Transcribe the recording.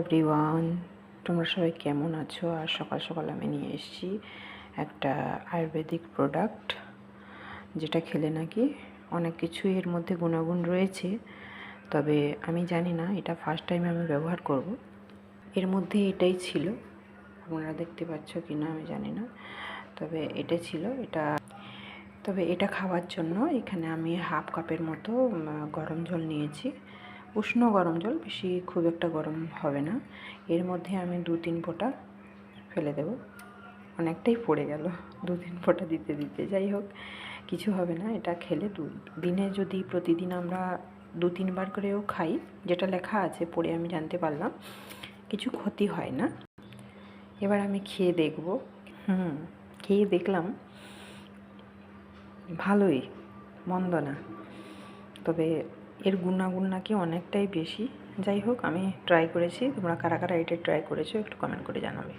Everyone, তোমরা সবাই কেমন আছো? আর সকাল সকাল আমি নিয়ে এসেছি একটা আয়ুর্বেদিক প্রোডাক্ট, যেটা খেলে নাকি অনেক কিছুই এর মধ্যে গুণাগুণ রয়েছে। তবে আমি জানি না, এটা ফার্স্ট টাইম আমি ব্যবহার করব। এর মধ্যে এটাই ছিল, আপনারা দেখতে পাচ্ছ কি না আমি জানি না, তবে এটা ছিল। এটা খাওয়ার জন্য এখানে আমি হাফ কাপের মতো গরম জল নিয়েছি। উষ্ণ গরম জল, বেশি খুব একটা গরম হবে না। এর মধ্যে আমি 2-3 ফোঁটা ফেলে দেব। অনেকটাই পড়ে গেল 2-3 ফোঁটা দিতে দিতে। যাই হোক, কিছু হবে না। এটা খেলে দিনে যদি প্রতিদিন আমরা 2-3 বার করেও খাই, যেটা লেখা আছে পড়ে আমি জানতে পারলাম, কিছু ক্ষতি হয় না। এবার আমি খেয়ে দেখব। খেয়ে দেখলাম ভালোই, মন্দ না। তবে এর গুণাগুণ নাকি অনেকটাই বেশি। যাই হোক, আমি ট্রাই করেছি। তোমরা কারা কারা এটা ট্রাই করেছো একটু কমেন্ট করে জানাবে।